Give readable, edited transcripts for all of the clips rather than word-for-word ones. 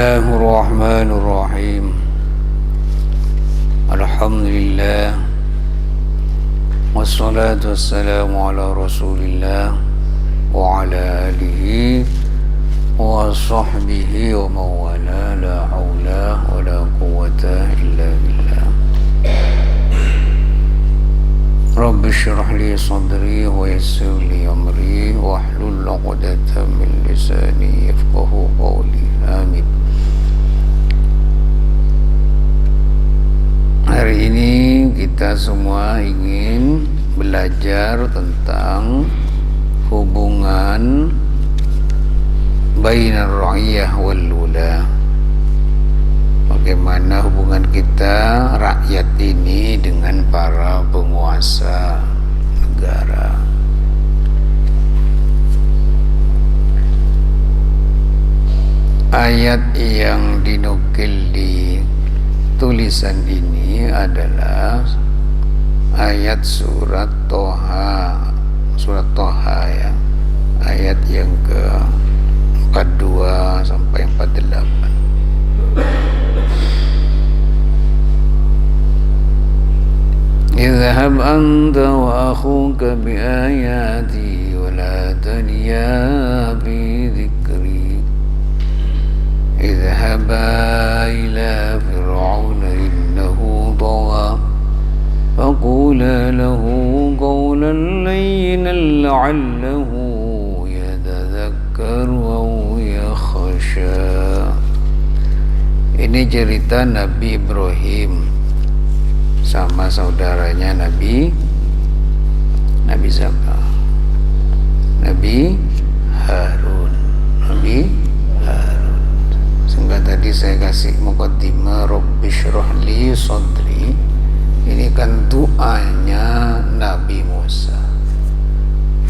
Bismillahirrahmanirrahim. Alhamdulillah. Wassalatu wassalamu ala Rasulillah wa ala alihi wa sahbihi wa mawala. La hawla wa la quwwata illa billah. Rabbi syrah li sadri wa yassir li amri wa hlul 'uqdatam min lisani yafqahu qawli. Amin. Hari ini kita semua ingin belajar tentang hubungan bainar ra'iyah wal wula. Bagaimana hubungan kita rakyat ini dengan para penguasa negara. Ayat yang dinukil di tulisan ini adalah ayat surat Toha, ya, ayat yang ke 42 sampai 48. Idhhab anta wa akhuka bi ayati wa la taniya bi dhikri. Idhhaba ila fir'auna innahu tagha faqula lahu qawlan layyinan la'allahu yatadhakkaru aw yakhsha. Ini cerita Nabi Ibrahim sama saudaranya Nabi siapa? Nabi Harun. Sehingga tadi saya kasih muqaddimah Rabbi syrah li sadri. Ini kan doanya Nabi Musa.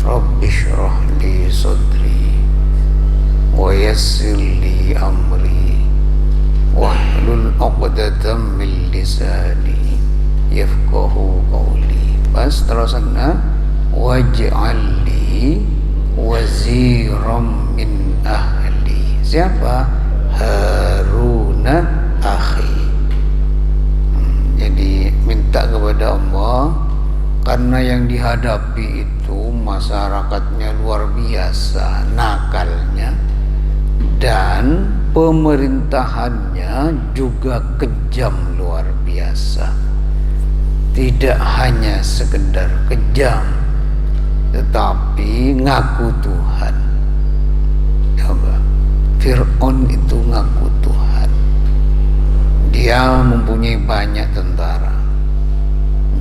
Rabbi syrah li sadri wa yassir li amri wahlul 'uqdatam min lisani yafqahu qawli. Pas terusana waj'al li waziram min ahli. Siapa? Haruna akhi. Jadi minta kepada Allah, karena yang dihadapi itu masyarakatnya luar biasa nakalnya dan pemerintahannya juga kejam luar biasa. Tidak hanya sekedar kejam, tetapi ngaku Tuhan. Coba, Fir'aun itu ngaku Tuhan. Dia mempunyai banyak tentara,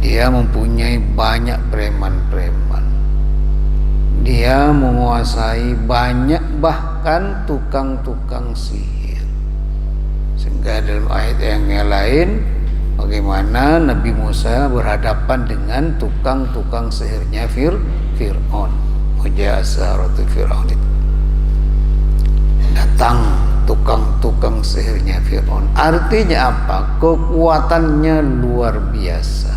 dia mempunyai banyak preman-preman, dia menguasai banyak bahkan tukang-tukang sihir. Sehingga dalam ayat yang lain, bagaimana Nabi Musa berhadapan dengan tukang-tukang sihirnya Fir'aun. Waja'a Fir'aun itu datang tukang-tukang sihirnya Fir'aun. Artinya apa? Kekuatannya luar biasa,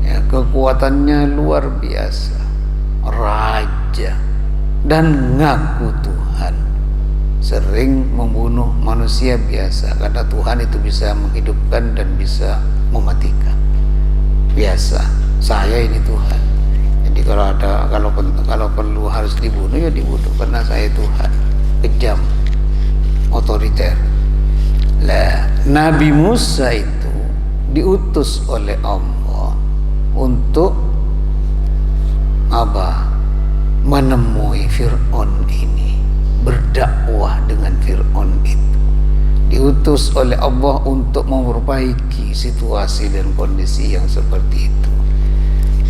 ya, kekuatannya luar biasa, raja, dan ngaku Tuhan. Sering membunuh manusia biasa, karena Tuhan itu bisa menghidupkan dan bisa mematikan. Biasa, saya ini Tuhan. Jadi kalau perlu harus dibunuh, ya dibunuh, karena saya Tuhan. Kejam, otoriter. Lah, Nabi Musa itu diutus oleh Allah untuk apa? Menemui Fir'aun ini, berdakwah dengan Fir'aun itu. Diutus oleh Allah untuk memperbaiki situasi dan kondisi yang seperti itu.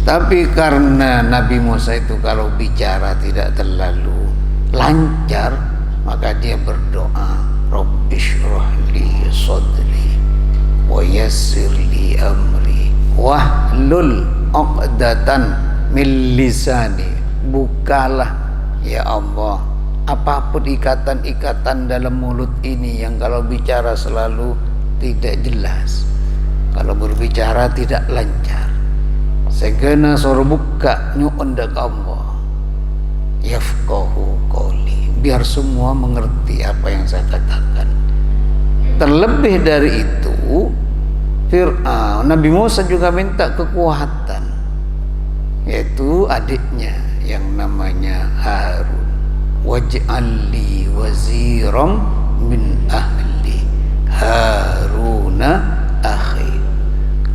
Tapi karena Nabi Musa itu kalau bicara tidak terlalu lancar, maka dia berdoa, Rabbi syrah li sadri wa yassir li amri wahlul 'uqdatan min lisani. Bukalah ya Allah apapun ikatan-ikatan dalam mulut ini yang kalau bicara selalu tidak jelas, kalau berbicara tidak lancar. Segena sor buka nyuun dak Allah yafqahu qawli, biar semua mengerti apa yang saya katakan. Terlebih dari itu, Nabi Musa juga minta kekuatan, yaitu adiknya yang namanya Harun. Waj'al li waziran min ahli Haruna akhi.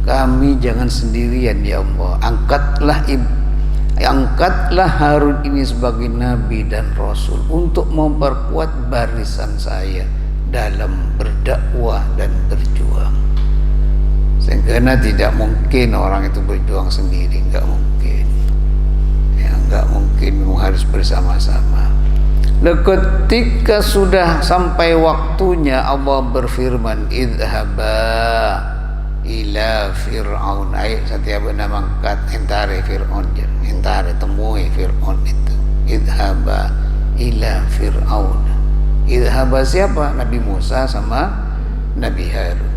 Kami jangan sendirian ya Allah. Angkatlah Harun ini sebagai nabi dan rasul untuk memperkuat barisan saya dalam berdakwah dan berjuang. Sehingga tidak mungkin orang itu berjuang sendiri, enggak mungkin. Ya, enggak mungkin, harus bersama-sama. Ketika sudah sampai waktunya, Allah berfirman, idhaba ila fir'aun. Ayo setiap nama angkat intare fir'aun, intare temui fir'aun itu. Idhaba ila fir'aun. Idhaba siapa? Nabi Musa sama Nabi Harun.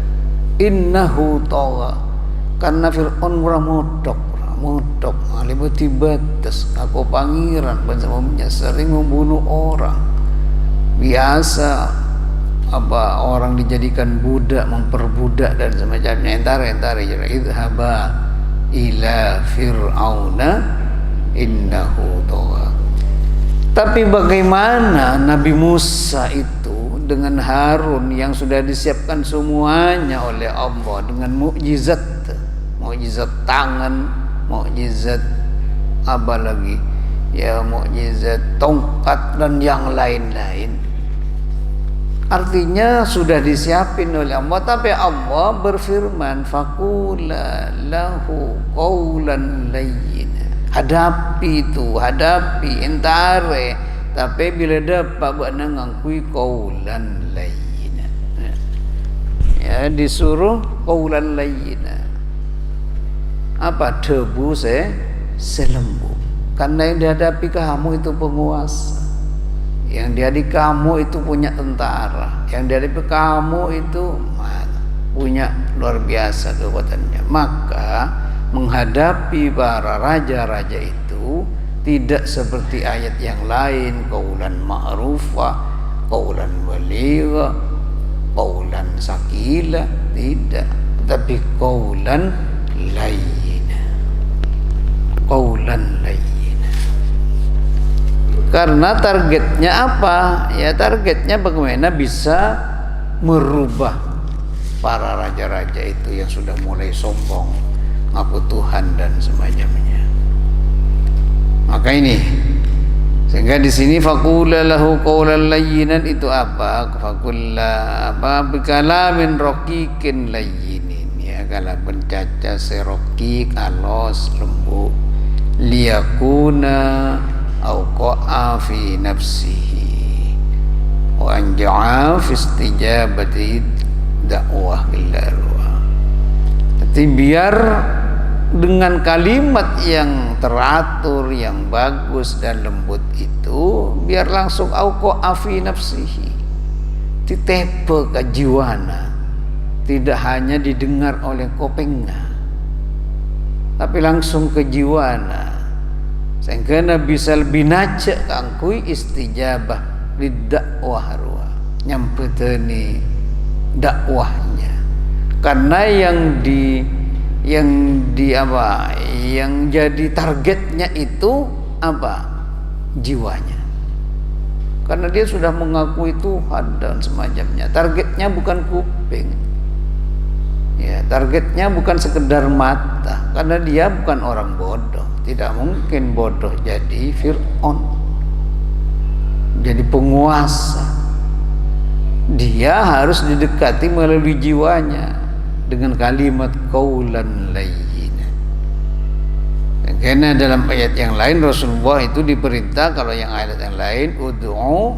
Innahu tagha, karena fir'aun murah modok alibati batas. Aku pangeran bersama sering membunuh orang. Biasa orang dijadikan budak, memperbudak dan semacamnya. Entare idhaba ila fir'auna innahu tagha. Tapi bagaimana Nabi Musa itu dengan Harun yang sudah disiapkan semuanya oleh Allah dengan mukjizat tangan, mukjizat apa lagi ya, mukjizat tongkat dan yang lain-lain. Artinya sudah disiapin oleh Allah, tapi Allah berfirman faqula lahu qawlan layyina. Hadapi entare, tapi bila dapat buat ngangkui qawlan layyina. Ya, disuruh qawlan layyina. Apa? Debu selembut. Karena yang dihadapi kamu itu penguasa, yang dihadapi kamu itu punya tentara, yang dihadapi kamu itu punya luar biasa kekuatannya. Maka menghadapi para raja-raja itu tidak seperti ayat yang lain, qaulan ma'rufah, qaulan baligha, qaulan sakila, tidak, tetapi qaulan layyina, qaulan layyina. Karena targetnya apa? Ya targetnya bagaimana bisa merubah para raja-raja itu yang sudah mulai sombong, ngaku Tuhan dan semacamnya. Maka ini, sehingga di sini faqula lahu qawlan layyinan itu apa? Faqula apa? Bikalamin raqiqin layyinin, ya, kalau pencaca seroki kalos lembut, liyakuna awqa'a fi nafsihi wa anja'a fi istijabati dakwah bilarwa. Jadi biar dengan kalimat yang teratur, yang bagus dan lembut itu, biar langsung awqa'a fi nafsihi, ditepe ke jiwana, tidak hanya didengar oleh kopengnya, tapi langsung ke jiwana, sehingga bisa lebih najak kangkui istijabah lidakwah ruah, nyampeteni dakwahnya. Karena yang jadi targetnya itu apa? Jiwanya. Karena dia sudah mengakui Tuhan dan semacamnya. Targetnya bukan kuping, ya, targetnya bukan sekedar mata, karena dia bukan orang bodoh. Tidak mungkin bodoh jadi Fir'aun, jadi penguasa. Dia harus didekati melalui jiwanya dengan kalimat qaulan layyina. Karena dalam ayat yang lain Rasulullah itu diperintah, kalau yang ayat yang lain, ud'u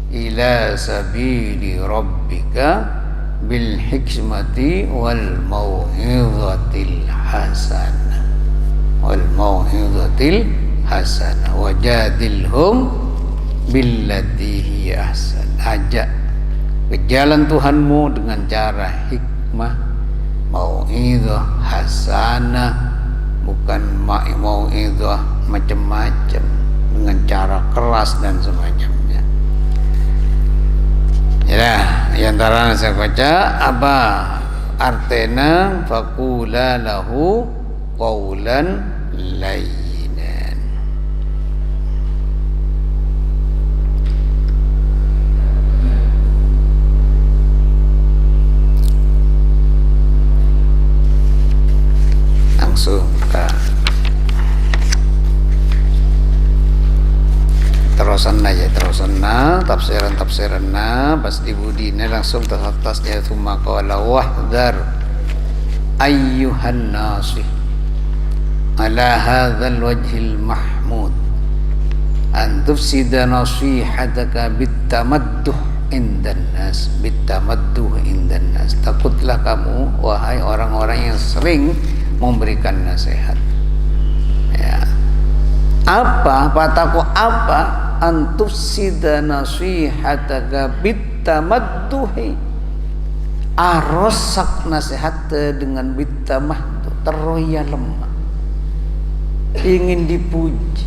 ila sabili rabbika bil hikmati wal mau'izatil hasanah wajadilhum billati hiya ahsan. Ajak ke jalan Tuhanmu dengan cara hikmah, mau'izah hasanah, bukan mau'izah macam-macam, dengan cara keras dan semacamnya. Ya, antara saya baca apa artena faqula lahu qawlan layyinan. Langsung kita terusan tafsiran pas dibudina langsung atasnya thumma qala wahdar ayyuhan nasih ala hadzal wajhil mahmud an tufsida nasihataka bitamadduh indan nas. Takutlah kamu wahai orang-orang yang sering memberikan nasihat. Ya. Apa pataku apa antufsida nasihataka bitamadduhi, arosak nasihat dengan bitamadduh, teroya lemah, ingin dipuji,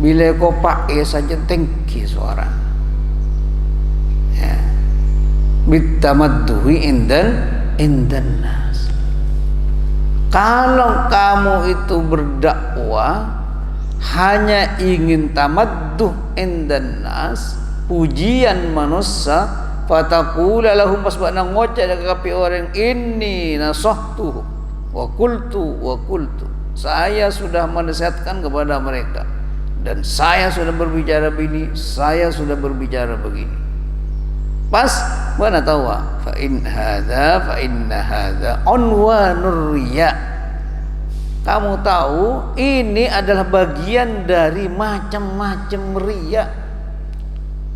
bila kau pakai saja tinggi suara. Ya. Bitamadduhi indan nas. Kalau kamu itu berdakwah hanya ingin tamadduh indan nas, pujian manusia, fataqula lahum pasbana ngoca kapi orang ini nasahtu wa qultu, saya sudah menasihatkan kepada mereka dan saya sudah berbicara begini, saya sudah berbicara begini. Pas mana tahu fa inna hadza unwanur riya. Kamu tahu ini adalah bagian dari macam-macam riya.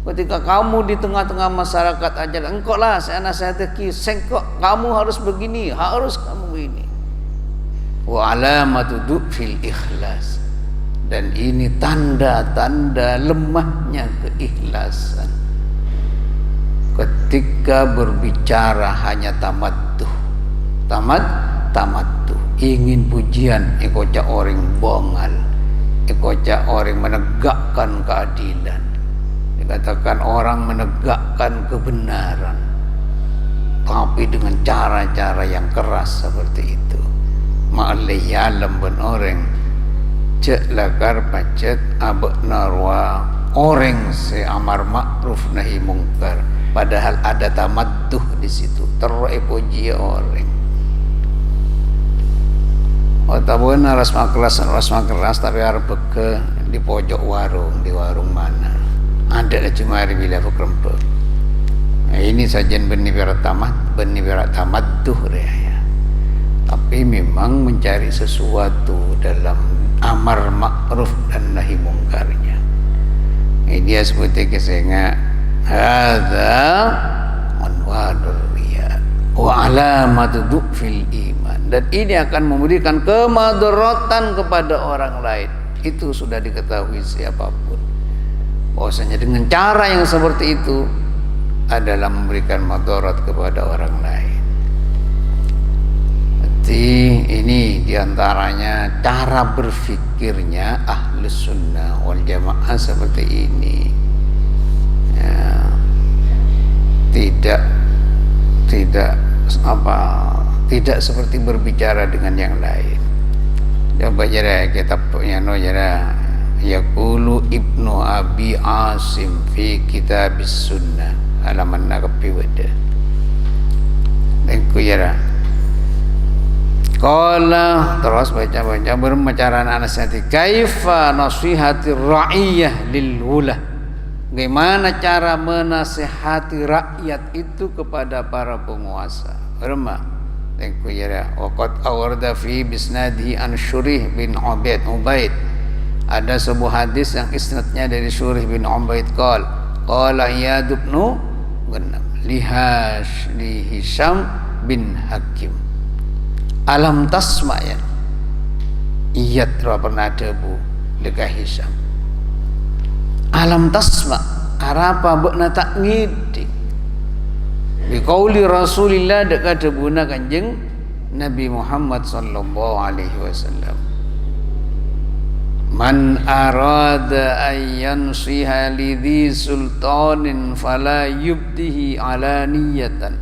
Ketika kamu di tengah-tengah masyarakat aja, engkau lah saya nasihati, sengkok kamu harus begini, harus kamu begini. Wa alamatu fil ikhlas. Dan ini tanda-tanda lemahnya keikhlasan. Ketika berbicara hanya tamadduh, ingin pujian, ikoca orang bongal, ikoca orang menegakkan keadilan, dikatakan orang menegakkan kebenaran, tapi dengan cara-cara yang keras seperti itu. Ma'alayalam ben orang cek lakar pacet abek narwa orang se amar ma'ruf nahi mungkar, padahal ada tamadduh di situ, terus puji orang. Otabona rasma keras tapi harus ke di pojok warung, di warung mana ada cuma hari bila kerempet. Nah, ini sajian benih berat tamadduh ya. Tapi memang mencari sesuatu dalam amar ma'ruf dan nahi mungkarnya. Ini dia seperti kesenga hadza unwanur riya wa alamatu fil iman. Dan ini akan memberikan kemadaratan kepada orang lain. Itu sudah diketahui siapapun. Bahwasanya dengan cara yang seperti itu adalah memberikan madarat kepada orang lain. Jadi ini diantaranya cara berfikirnya Ahlus Sunnah wal Jamaah seperti ini. Ya, tidak seperti berbicara dengan yang lain. Coba jara kitabnya jara yaqulu Ibnu Abi Asim fi Kitabis Sunnah halaman nakapi wada. Dan ku jara qala terus baca berbicara nasihati kaifa nasihati ra'iyah lil ulah. Bagaimana cara menasihati rakyat itu kepada para penguasa. Berma tengku ya waqad awarda fi bisnadihi an Syurih bin Ubaid. Ada sebuah hadis yang isnadnya dari Syurih bin Ubaid qala Iyad bin li Hisham bin Hakim alam tasma ya Iyad pernah debu lega Hisham alam tasma arapa bekna tak ngidi biqauli Rasulillah dekat debuna kanjeng Nabi Muhammad sallallahu alaihi wasallam Man arada an yansiha lidhi sultanin fala yubdihi alaniyatan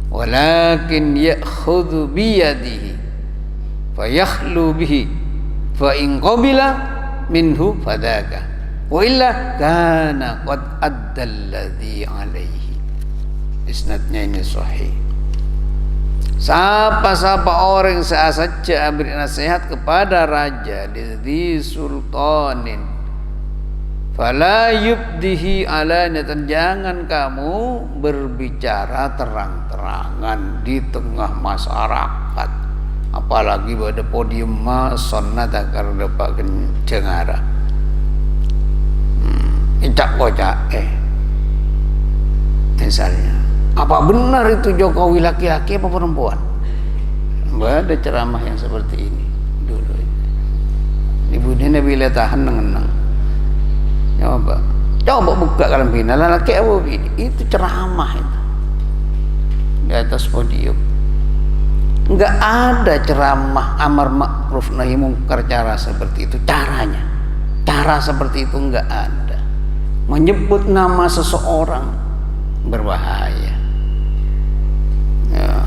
walakin ya'khudhu biyadihi fayakhlu bihi fa in qabila minhu fadaka wa illa kana qad adda alladhi alaihi. Isnadnya ini sahih. Siapa orang saja beri nasihat kepada raja di sultanin fala yubdihi alaniyatan, jangan kamu berbicara terang-terangan di tengah masyarakat, apalagi pada podium masonna takar dapat kencengara icak kocak misalnya, apa benar itu Jokowi laki-laki apa perempuan? Ada ceramah yang seperti ini dulu. Ibu dia bila tahan nengenang. Coba buka kalam final laki apa ini? Itu ceramah itu di atas podium. Enggak ada ceramah amar ma'ruf nahi mungkar cara seperti itu. Cara seperti itu enggak ada. Menyebut nama seseorang berbahaya. Ya.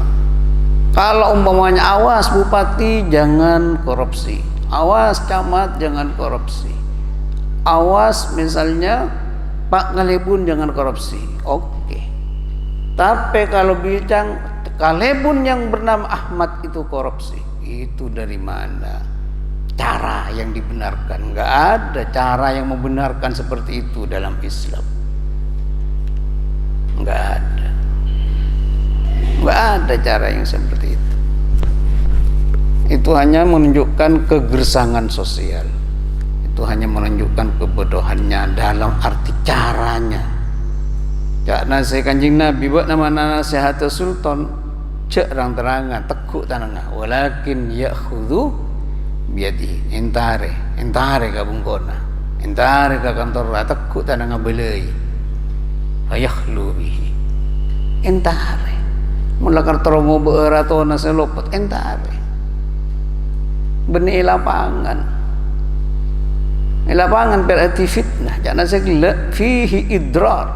Kalau umpamanya awas bupati jangan korupsi, awas camat jangan korupsi, awas misalnya Pak Kalebun jangan korupsi, oke. Tapi kalau bilang Kalebun yang bernama Ahmad itu korupsi, itu dari mana? Cara yang dibenarkan, nggak ada cara yang membenarkan seperti itu dalam Islam, nggak ada cara yang seperti itu. Itu hanya menunjukkan kegersangan sosial, itu hanya menunjukkan kebodohannya dalam arti caranya. Karena saya Kanjeng Nabi buat nama nasihat sultan cek terang-terangan tekuk tanangah walakin ya'khudhu biadi entare ka bungkona entare ka kantor tekuk tanangah belai fayakhlu bihi entare mula kartomo beratona selopot entare benih lapangan berarti fitnah jangan segala fihi idrar,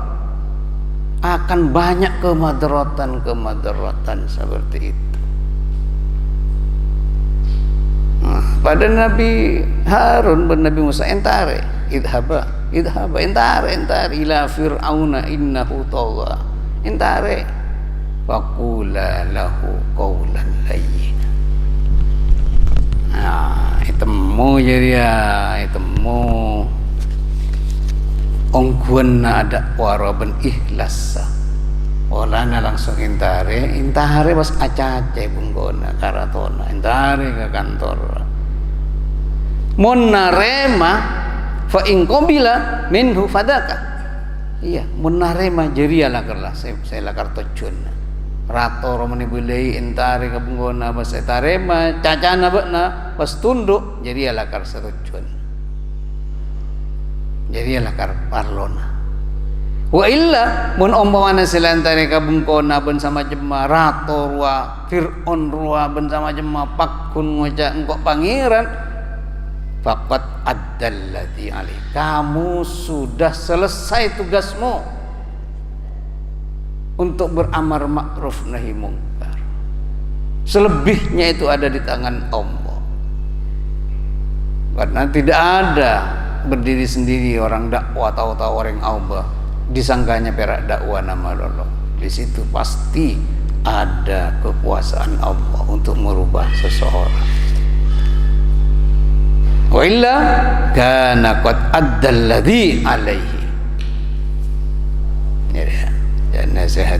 akan banyak kemadaratan seperti itu. Pada Nabi Harun dan Nabi Musa entare idhaba entare ila fir'auna innahu tagha entare faqula lahu qawlan layyinan. Itemu jadi itemu ongguan ada waraban ikhlas walana langsung intare pas acace bunggona karatona intare ke kantor mun narema fa in qabila minhu fadaka. Iya mun narema jerialah kerlah saya lakar tujun rato romani belei intare ke bunggona pas tarema cacana bekna pas tunduk jerialah kar satujun jadilah kar parlona wa illa mun umpamana silantare ka bungkona ben sama jema rato rua fir'aun rua ben sama jema pakun ngoja engkok pangeran faqad addallati alai, kamu sudah selesai tugasmu untuk beramar ma'ruf nahi mungkar, selebihnya itu ada di tangan Allah. Karena tidak ada berdiri sendiri orang dakwah tahu-tahu orang Allah disangkanya perak dakwah nama Allah. Di situ pasti ada kekuasaan Allah untuk merubah seseorang. Wa illa kana qad addalladzi alaihi. Ya, nasihat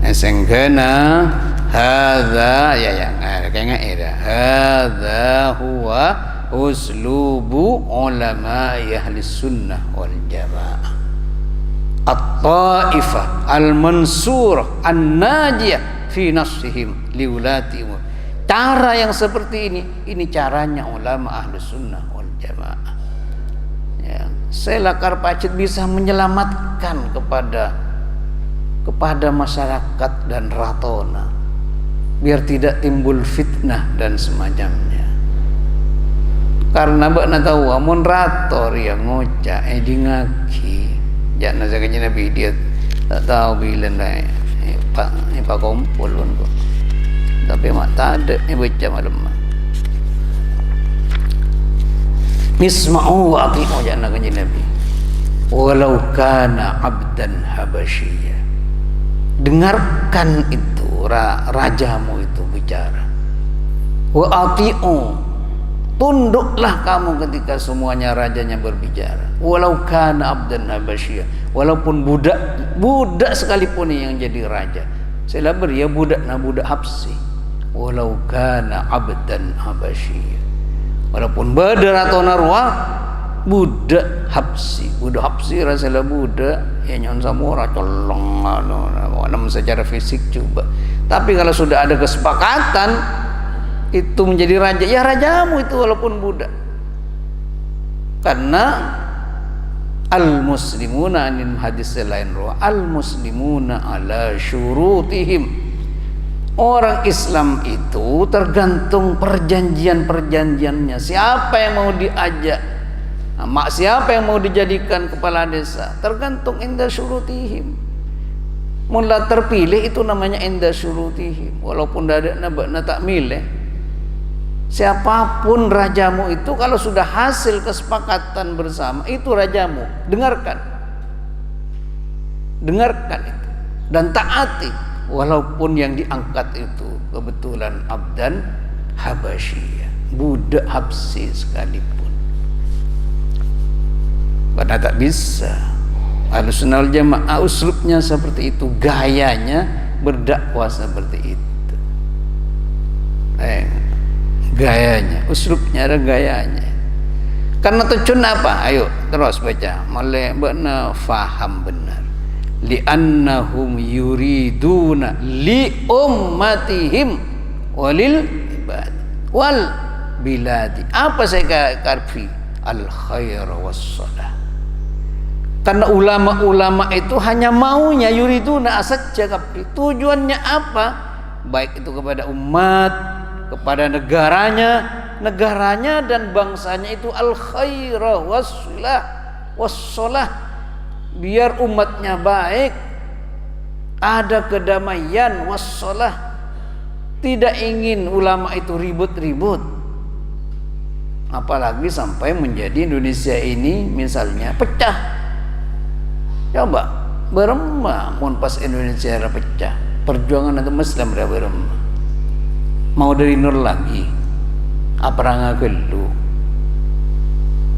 nasengana hadza ya kayaknya ada hadza huwa uslubu ulama ahli sunnah wal jamaah at-taifah al-mansurah an-najiyah fi nasihim liulati umur. Cara yang seperti ini caranya ulama ahli sunnah wal jamaah ya. Selakar pacit bisa menyelamatkan kepada masyarakat dan ratona biar tidak timbul fitnah dan semacamnya. karena bakna tahu amun rator yang ngocak di ngaki jangan sakanya Nabi dia tak tahu bila naik pak kumpul pun kok tapi mak tak ada baca malam isma'u wa ati'u jangan sakanya Nabi walau kana abdan habasyiyya dengarkan itu rajamu itu bicara wa ati'u tunduklah kamu ketika semuanya rajanya berbicara walau kana abdan habasyiyya walaupun budak sekalipun yang jadi raja saya ya budak habsi walau kana abdan habasyiyya walaupun badar atau narwa budak habsi rasalah budak ya nyon samura colong anu secara fisik coba tapi kalau sudah ada kesepakatan itu menjadi raja ya rajamu itu walaupun budak karena al-muslimuna anin hadis lain roh al-muslimuna ala syurutihim orang Islam itu tergantung perjanjiannya siapa yang mau diajak siapa yang mau dijadikan kepala desa tergantung inda syurutihim mula terpilih itu namanya inda syurutihim walaupun ada tak milih siapapun rajamu itu kalau sudah hasil kesepakatan bersama itu rajamu dengarkan itu dan taati walaupun yang diangkat itu kebetulan abdan habasyiyah budak habsi sekalipun karena tak bisa Ahlussunnah wal Jamaah uslubnya seperti itu gayanya berdakwah seperti itu gayanya, uslubnya ada gayanya. Karena tujuan apa? Ayo terus baca. Mulai benar faham benar. Li'annahum yuriduna li ummatihim walil ibad wal biladi. Apa saya karfi? Al khair was salah. Karena ulama-ulama itu hanya maunya yuriduna saja kapi. Tujuannya apa? Baik itu kepada umat, kepada negaranya dan bangsanya itu al khairah wassalah biar umatnya baik ada kedamaian wassalah tidak ingin ulama itu ribut-ribut apalagi sampai menjadi Indonesia ini misalnya pecah coba beremah mun pas Indonesia pecah perjuangan itu Muslim beremah mau dari nur lagi apa rangga gelu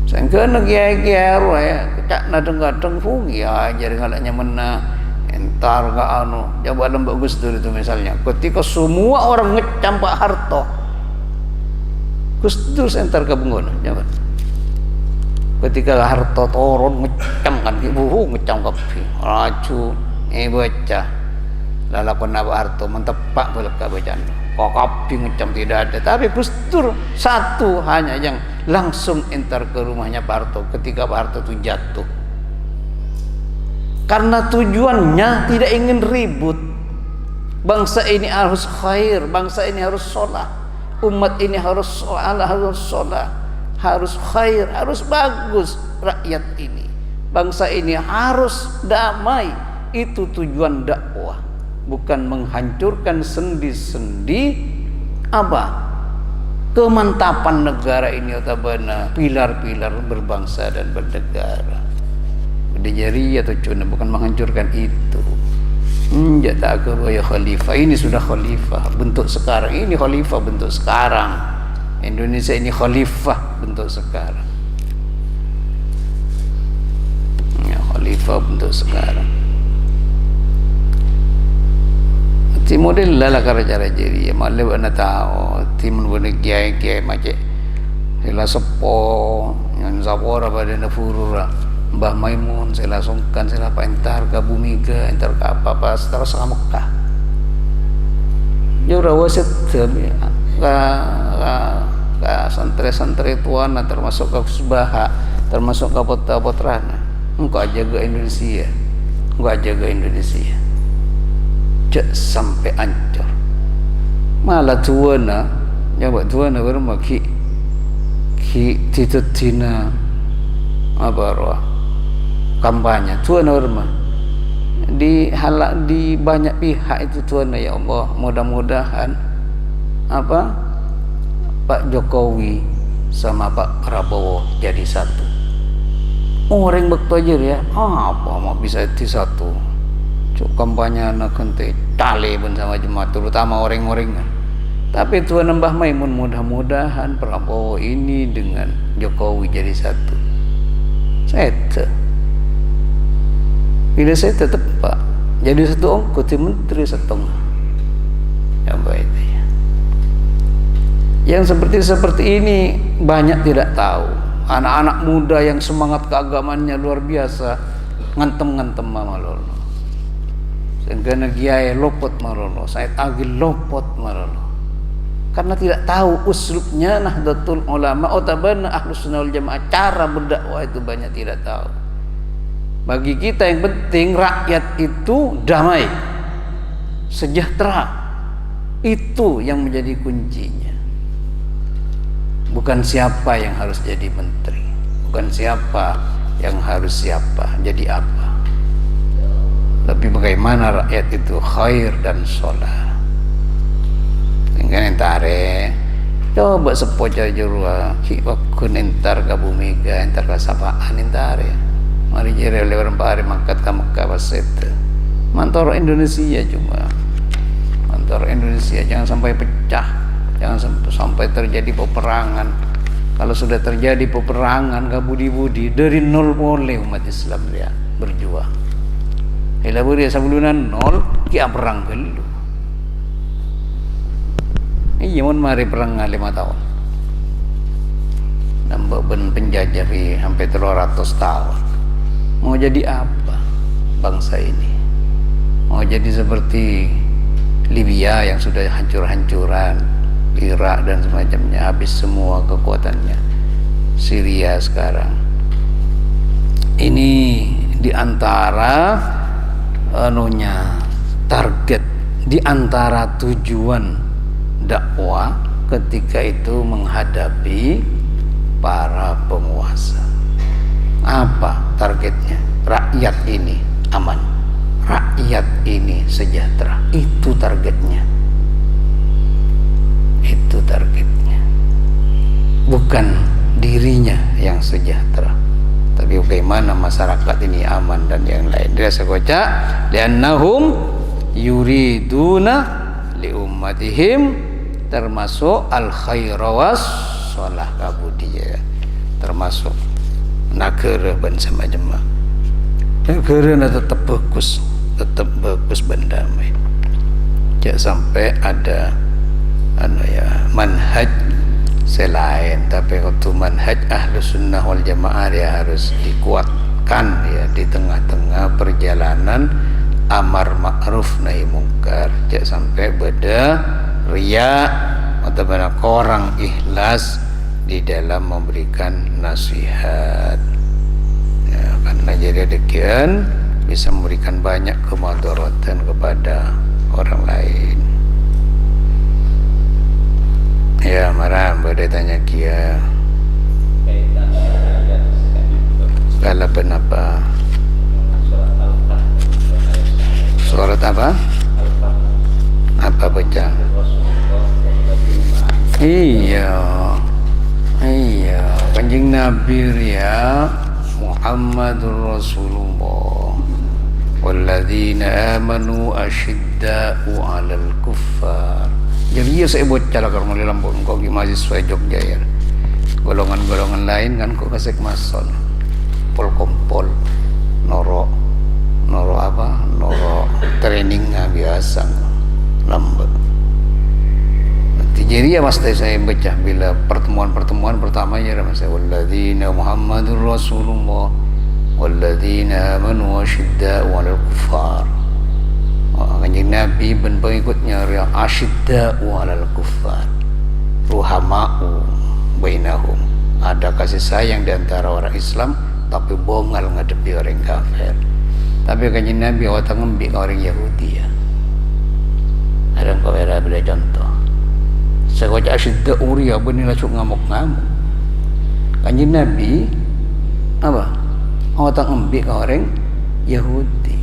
sangka negia-gia ya kecak nadeng-kadeng fungi aja ngalaknya mena entar ga anu coba lembak Gus Dur itu misalnya ketika semua orang ngecam Pak Harto Gus Dur entar ke Bengkulu coba ketika Harto turun ngecam kan ngecam ke raju baca lalapan Pak Harto mentepak belaka bacaan kopi ngecam tidak ada tapi Gus Dur satu hanya yang langsung enter ke rumahnya Pak Harto ketika Pak Harto itu jatuh karena tujuannya tidak ingin ribut bangsa ini harus khair bangsa ini harus sholat umat ini harus sholat harus khair harus bagus rakyat ini bangsa ini harus damai itu tujuan dakwah bukan menghancurkan sendi-sendi apa kemantapan negara ini otabana pilar-pilar berbangsa dan bernegara berdejari atau cuna bukan menghancurkan itu ya tak ya khalifah ini sudah khalifah bentuk sekarang ini khalifah bentuk sekarang Indonesia ini khalifah bentuk sekarang ya khalifah bentuk sekarang ti model lah cara jadi malu anda tahu timun benda kiai macam sila sepo yang sapora pada nafurura Mbah Maimun sila sungkan sila apa entar ke bumi ke entar ke apa setelah sama Mekah jauh wasit ke santri-santri tuan termasuk ke Subaha termasuk ke Putra-Putrana engkau jaga Indonesia cek sampai ancur malah tuana bermaki titutina apa roh kampanye tuan norma di banyak pihak itu tuan ya Allah, mudah-mudahan apa Pak Jokowi sama Pak Prabowo jadi satu. Orang bektojer ya, apa mau bisa itu satu. Cuk kampanye anak ente tali pun sama jemaat, terutama orang-orang. Tapi Tuhan Mbah Maimun, mudah-mudahan Prabowo ini dengan Jokowi jadi satu. Bila saya tetap Pak jadi satu ongkot menteri setengah. Ya baik ya. Yang seperti ini banyak tidak tahu. Anak-anak muda yang semangat keagamaannya luar biasa ngantem-ngantem malolo. Sehingga kiai lopot malolo, saya tagih lopot malolo. Karena tidak tahu uslubnya Nahdlatul Ulama otabana Ahlus Sunnah wal Jamaah, cara berdakwah itu banyak tidak tahu. Bagi kita yang penting rakyat itu damai, sejahtera. Itu yang menjadi kuncinya. Bukan siapa yang harus jadi menteri, bukan siapa yang harus jadi apa. Tapi bagaimana rakyat itu khair dan sholat. Dengan entare coba sepoja jurua ki wakun entar ka bumiga entar ka sapaan entare mari jere lewat pare mangkat ka Mekah wasete mantoro Indonesia cuma mantoro Indonesia jangan sampai pecah, jangan sampai terjadi peperangan. Kalau sudah terjadi peperangan gak budi-budi dari nol boleh umat Islam dia berjuang. Hela beri sebulunan nol ki perang dulu. Iya mun mari perang 5 tahun. Nambah ben penjajah sampai 300 tahun. Mau jadi apa bangsa ini? Mau jadi seperti Libya yang sudah hancur-hancuran, Irak dan semacamnya, habis semua kekuatannya. Syria sekarang. Ini diantara target, diantara tujuan dakwah ketika itu menghadapi para penguasa. Apa targetnya? Rakyat ini aman, rakyat ini sejahtera. Itu targetnya. Itu targetnya. Bukan dirinya yang sejahtera, tapi bagaimana masyarakat ini aman dan yang lain. Dia sekoca liannahum yuriduna li ummatihim, termasuk al khaira was shalah kabudiya, termasuk negara ban semacam negara tetap bagus bendamai. Jangan sampai ada manhaj selain, tapi waktu manhaj Ahlus Sunnah wal Jamaah dia harus dikuatkan ya di tengah-tengah perjalanan amar ma'ruf nahi mungkar. Jangan sampai beda riya atau banyak orang ikhlas di dalam memberikan nasihat ya, karena jadi demikian bisa memberikan banyak kemudaratan kepada orang lain. Ya marah pada tanya kia kalau kenapa surat apa baca? Iya Kanjeng Nabi ya Muhammadur Rasulullah walladzina amanu asyidda'u 'alal kuffar. Jadi ya saya bocah lah kalau lampun kau di mahasiswa Jogja ya. Golongan-golongan lain kan kok kasek mason. Pol-kompol noro training biasa lambat. Jadi ya pasti saya baca bila pertemuan pertamanya saya walladzina Muhammadur Rasulullah walladzina amanu asyidda'u 'alal kuffar. Kanjeng Nabi dan pengikutnya yang asyidda'u 'alal kuffar, ruhama'u bainahum, ada kasih sayang di antara orang Islam tapi bongal ngadepi orang kafir. Tapi kanjeng Nabi awak ngembi ke orang Yahudi ya. Ada kau beda contoh. Saya baca asyidda uria benila cuk ngamuk-ngamuk. Kanjeng Nabi apa? Otak embik ke orang Yahudi.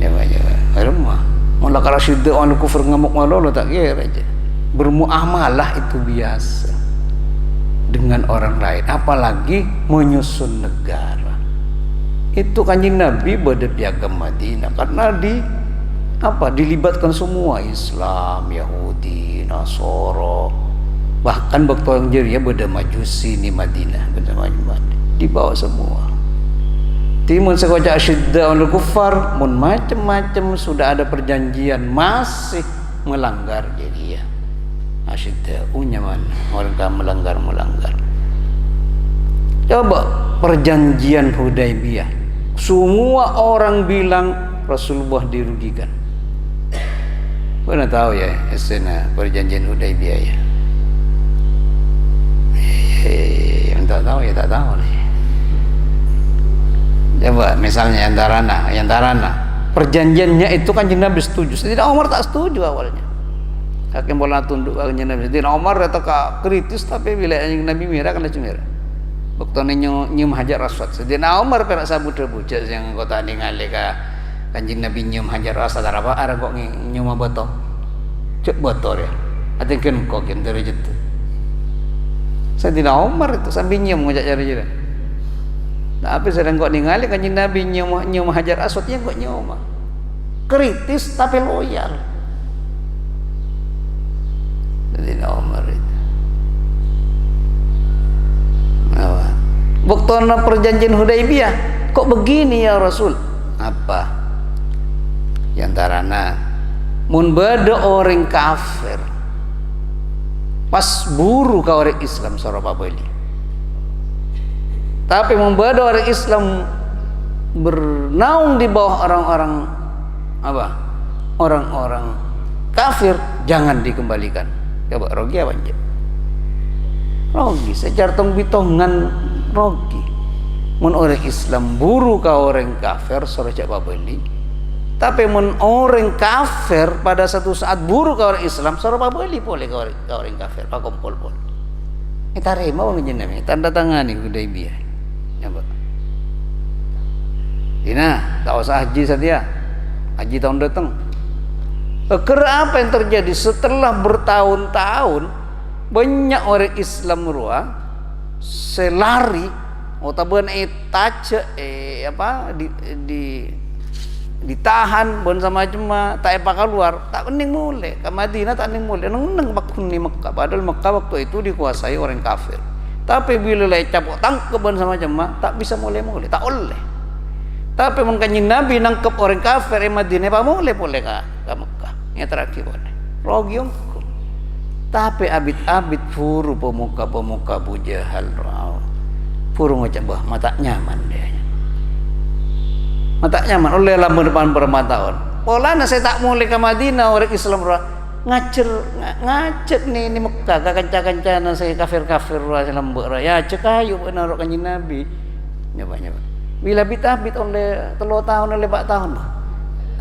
Ya banyak. Rumah. Mula kalau syidda orang kufur ngamuk malolo tak kira aja. Bermuamalah itu biasa dengan orang lain, apalagi menyusun negara. Itu Kanjeng Nabi pada piagam Madinah karena dilibatkan semua, Islam, Yahudi, Nasoro, bahkan waktu yang jeria pada Majusi di Madinah, dibawa semua. Timun sekocak syidda al kufar, mun macam-macam sudah ada perjanjian masih melanggar jeria. Asyidda nyaman orang melanggar. Coba perjanjian Hudaybiyah, semua orang bilang Rasulullah dirugikan. Pernah tahu ya esena perjanjian Hudaybiyah ya? Yang tak tahu ya tak tahu nih. Coba misalnya Yantarana perjanjiannya itu kan Nabi setuju. Sayyidina Umar tak setuju awalnya. Hakim bola tunduk Kanjeng Nabi. Sayyidina Umar kata kritis tapi bila Nabi mirah kan cemira. Waktu nyium Hajar Aswad. Sayyidina Umar perak sabut rebujas yang kota ningali ka Kanjeng Nabi nyium Hajar Aswad apa arah kok nyium botol. Cek botol ya. Atingkeun kok kieu derajat. Sayyidina Umar itu sambil nyium ngajak cara-cara. Tapi sedang kok ningali Kanjeng Nabi nyium Hajar Aswad yang kok nyium. Kritis tapi loyal. Sayyidina Umar itu. Waktu perjanjian Hudaybiyah kok begini ya Rasul? Apa? Yantarana mun bada orang kafir pas buru ka orang Islam soroba beli. Tapi membada orang Islam bernaung di bawah orang-orang apa? Orang-orang kafir jangan dikembalikan. Coba rogi apa aja? Rogi sejartong bitongan rogi. Mun orang Islam buru ka orang kafir sore cak babeli. Tapi mun orang kafir pada satu saat buru ka orang Islam sore babeli boleh ka orang kafir pa kumpul pun. Kita terima wong jenenge tanda tangani Hudaybiyah. Coba. Dina, tak usah haji saja. Haji tahun datang. Kira apa yang terjadi setelah bertahun-tahun banyak orang Islam ruang selari otaban tace ditahan bon sama cuma tak apa keluar tak kening mulai ke Madinah tak kening mulai neng bakun di Mekah padahal Mekah waktu itu dikuasai orang kafir. Tapi bila capok tangkep sama jemaah tak bisa mulai tak oleh. Tapi mun Kanjeng Nabi nangkep orang kafir di Madinah pa mulai ka Mekah. Nya terakhir boleh. Rogi hukum. Tapi abid-abid furu pemuka-pemuka Abu Jahal rau. Furu ngocak mata nyaman dia. Mata nyaman oleh lamun depan berapa tahun. Polana saya tak mulai ke Madinah orang Islam rau. Ngacet nih ini Mekah kanca-kancana saya kafir-kafir lembek ya cek ayo benar Kanjeng Nabi nyoba bila bit oleh 3 tahun oleh 4 tahun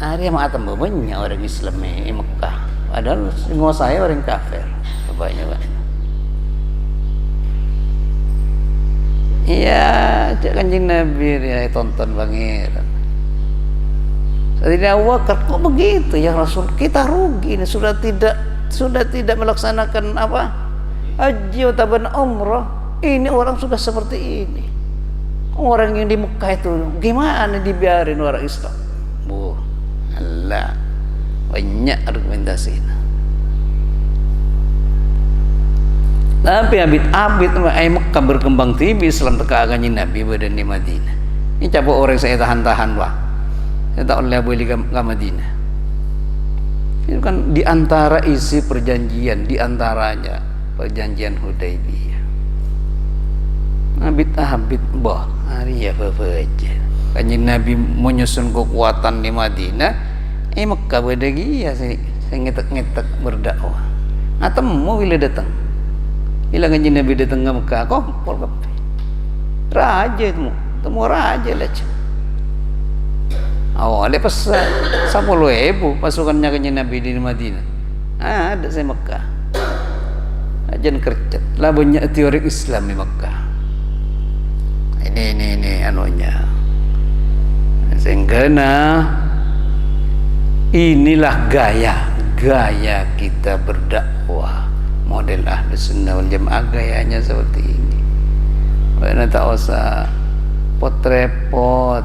hari mah atem banyak orang Islam di Mekah padahal semua saya orang kafir nyoba iya cek Kanjeng Nabi ya tonton banget. Sayyidina Abu Bakar kok begitu ya Rasul, kita rugi ini sudah tidak melaksanakan apa haji atau umrah, ini orang sudah seperti ini. Orang yang di Mekah itu gimana dibiarin orang Islam? Allah banyak argumentasi. Tapi abid-abid Mekah berkembang tibi Islam teka Kanjeng Nabi badan di Madinah. Ini coba orang saya tahan-tahan wah. Saya tak boleh boleh ke Madinah. Itu kan diantara isi perjanjian, diantaranya perjanjian Hudaybiyah. Abid hari ya apa aja. Kanjeng Nabi menyusun kekuatan di Madinah, Mekah bedagi ya saya ngetek berdakwah. Temu bila datang. Bila Kanjeng Nabi datang ke Mekah, kompol kabeh. Raja itu, temu raja lah. Awalnya pas 10.000 pasukannya Kanjeng Nabi di Madinah. Ada saya Mekah. jen kerja lah banyak teori Islam di Mekah. Ini anunya. Sehingga inilah gaya kita berdakwah, model Ahlus Sunnah wal Jamaah gayanya seperti ini. Karena tak usah pot-repot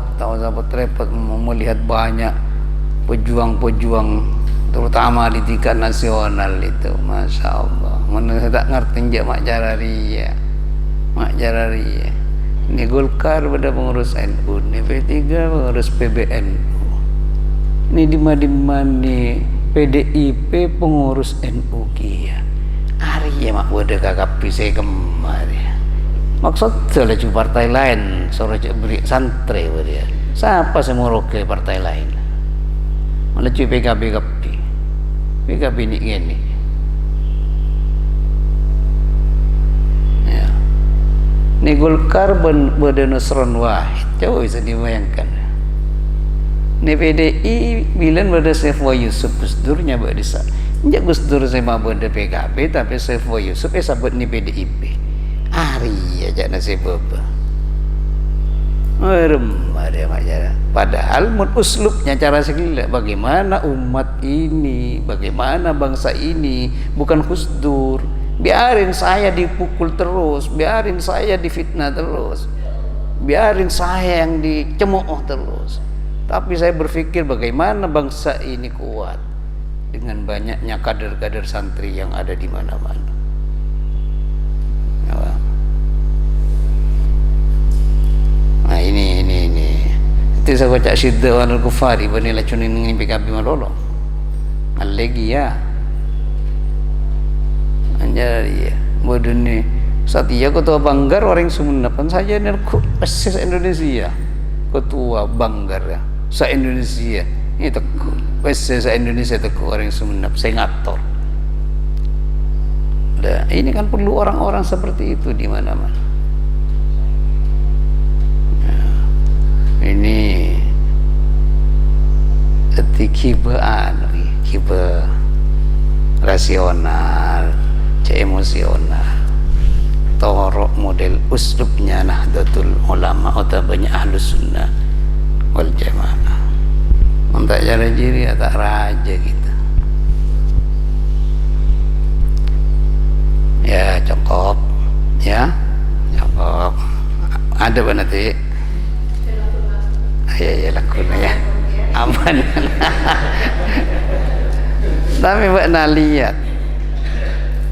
melihat banyak pejuang-pejuang terutama di tingkat nasional itu, Masya Allah. Mana saya tak ngerti je Mak Jararia. Ini Golkar pada pengurus NU, ini P3 pengurus PBNU, ini dimana PDIP pengurus NU kia. Hari ya mak bodoh KKP saya kemarin. Maksud saya cuma partai lain, sore beri santri dia. Siapa semua roke partai lain? Malah cuy PKB ini gini. Ya. Ini Golkar berde Nusron Wahid, coba bisa dibayangkan. Ini PDI bilang berde Saifullah Yusuf Gus Durnya berde sa. Njak Gus Dur sama berde PKB tapi Saifullah Yusuf sabut ni PDIP. Hari aja nasi baba. Remah dia macam. Padahal uslubnya cara segala. Bagaimana umat ini, bagaimana bangsa ini, bukan Gus Dur. Biarin saya dipukul terus, biarin saya difitnah terus, biarin saya yang dicemooh terus. Tapi saya berpikir bagaimana bangsa ini kuat dengan banyaknya kader-kader santri yang ada di mana-mana. Nah ini itu saya baca Syidda Wanul Kufari bani lacunin ini PKB malolo alegi ya anjar ya bodoh ni saat iya ketua Banggar orang Sumenapan saja nerku asis Indonesia ketua Banggar ya sa Indonesia ini teku asis sa Indonesia teku orang Sumenap saya ngatur. Nah, ini kan perlu orang-orang seperti itu di mana-mana. Nah, ini kiba rasional, emosional. Torok model uslubnya Nahdlatul Ulama atau banyak Ahlus Sunnah wal Jamaah. Untuk cara diri tak raja kita. Ya cukup ya cukup ada apa nanti ya lakukan ya aman. Tapi Mbak lihat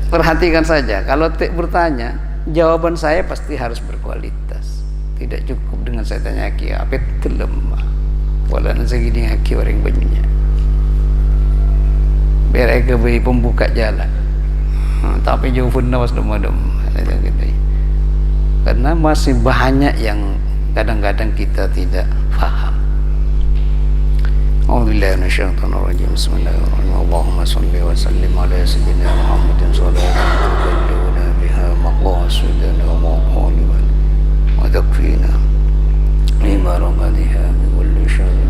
perhatikan saja kalau Tik bertanya jawaban saya pasti harus berkualitas, tidak cukup dengan saya tanya ki apa itu lemah wala segini aki orang banyak biar aku beri pembuka jalan. Tapi jauh pun nawas dom-dom karena masih banyak yang kadang-kadang kita tidak faham. A'udzubillahi minasyaitonir rajim. Bismillahirrahmanirrahim. Allahumma shalli wa sallim ala sayyidina Muhammadin sallallahu tuqadduna biha maqasidana wa maqalibana wa takfina lima ramadiha min kulli syarrin